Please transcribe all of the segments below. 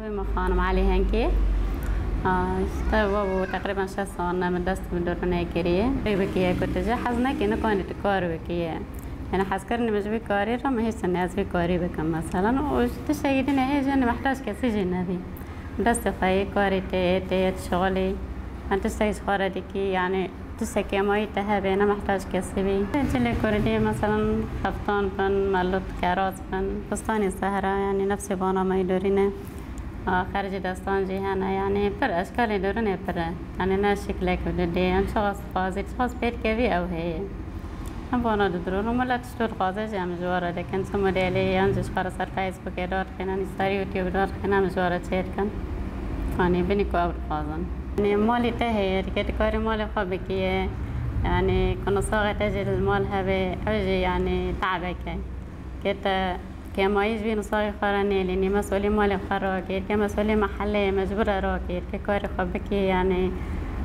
أبي مخانم علي هنكي اشتغلوا تقريبا 6 سنة من دست من دورنا كريه بكيه كنت جا حزنا كنا كانت كار بكيه أنا حذكرني مش بكاري رم هي الناس بكاري بكم مثلا وتشتغلين هي جن محتاج كسي جنبي دست فاي كاري تي شغلي أنت تشتغل خاردك يعني تشتكي ما يتهابين محتاج كسبي جل كردي مثلا خفتان بن ملط كراس بن فستاني السهرة يعني نفسي بانا ما يدورينه خارج دستان جهانا يعني پر أشكال يدورينه پر يعني ناس شكلك بدي أن شخص فازي شخص بيت كذي أو هي هم بانا دورون ولا تشتور قاضي جام جوارا لكن ثم ديالي ينجش قرص فيسبوك يدور كنا نستاري يوتيوب دور كنا مجوارا تشير كان يعني بني كواب قاضن يعني مالي تهير كده كاري مالي خبكيه يعني كنا صاغة تجي المال هذا أجي يعني تعبك كده كما يجي نصاغي خراني لأني مسؤولي مالي خراكي كمسؤولي محلي مجبورة راكي كاري خبكيه يعني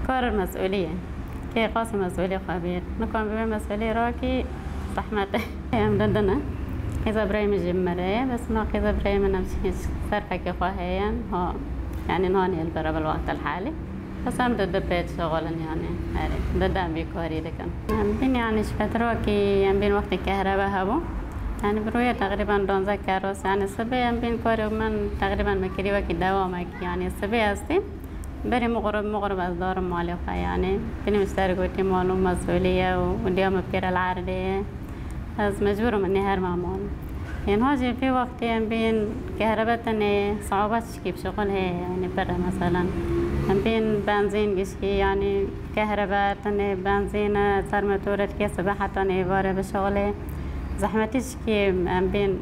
كار المسؤولية كي قاسم مسؤولي خبير نكون بمسؤولي راكي رحمته يوم دندنا إذا إبراهيم جمرة بس ما إذا إبراهيم نمشي صرفك خواهيا ها يعني ناني البرا بالوقت الحالي بس أنا ضد بيت شغلا يعني هاري ضد أمي كوري لكن بين يعني شفتروكي يعني بين وقت الكهرباء هبو يعني بروية تقريبا دون ذكروس يعني السبي بين كوري ومن تقريبا مكري وقت دوامك يعني السبي أستي بري مغرب أصدار مالوخا يعني بيني مشتركوتي مالو مسؤولية وديوم بكير العردية بس مجبورة مني هر معمول يعني هاجي في وقت بين كهرباء تاني صعوبات كيف شغل هي يعني برا مثلا بين بنزين قشكي يعني كهرباء تاني بنزين صار موتورة كي صباحا تاني بارة بشغله زحمتش كي بين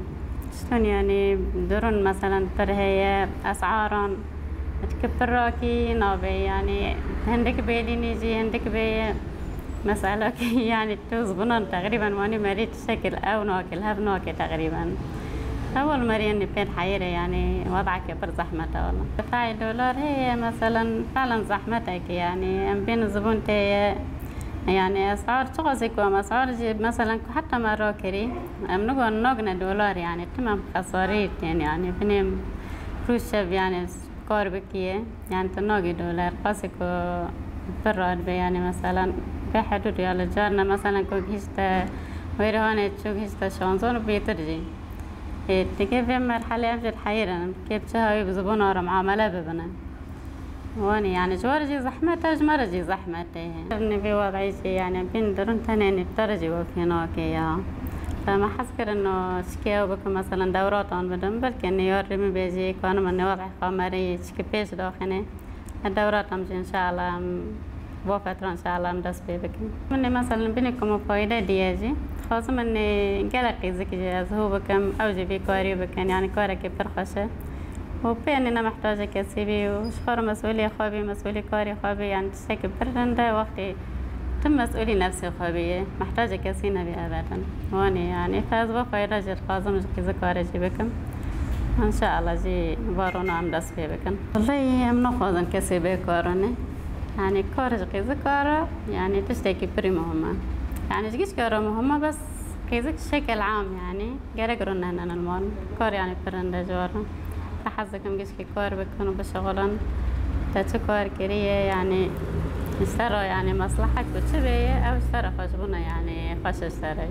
شلون يعني دورن مثلا بر هي أسعارا تكبر راكي نابي يعني هندك بيلي نيجي هندك بي مسألة يعني توزبنان تقريبا ماني مريت شكل أو ناكل هب ناكل تقريبا أول مرة إني بين حيرة يعني وضعك يبر زحمته والله دفاعي $1 هي مثلا فعلا زحمتك يعني بين الزبون تي يعني أسعار تغزك وأسعار جيب مثلا حتى مرة كري نقول نقنا $1 يعني تمام خساريت يعني بنيم فلوس يعني كاربكية يعني تناقي $1 قاسك براد يعني مثلا بحدود يلا جارنا مثلا كوجيستا ويرهانة كوجيستا شانزون بيترجي تكيف مرحلة أمشي حيرة كيف تهاوي بزبون ورا معاملة ببنا واني يعني جوارجي زحمته جمرجي زحمته ابني في وضعي يعني بين درون تنين بترجي وفيناك يا فما حسكر إنه شكيا وبكم مثلا دورات عن بدن بلكي إني يورمي بيجي كأنه من وضع قمري شكبيش داخني الدورات أمشي إن شاء الله بفترة إن شاء الله مدرس بيبكم مني مثلا بينكم فايدة دياجي خاصة مني قلقي زكي جاز هو بكم أوجي بي كاري بكن يعني كارك برخشة وبين أنا محتاجة كسبي وشخور مسؤولية خابي مسؤولية كاري خابي يعني تشتكي برنده وقتي تم مسؤولي نفسي خابية محتاجة كسينا بي أبدا واني يعني فازبا فايدة جر خاصة مش كذا كاري جي بكم إن شاء الله جي بارونا عم دس بيبكن والله أمنا خاصة كسبي كارني يعني كارج كذا كارا يعني تشتكي بري مهمة يعني جيش كارا مهمة بس كذا بشكل عام يعني جرقرنا هنا المال كار يعني برنده جوارا فحزكم جيش كار بكونوا بشغلن تتكار كريه يعني اشترى يعني مصلحة كتبية أو اشترى خشبنا يعني خش اشترى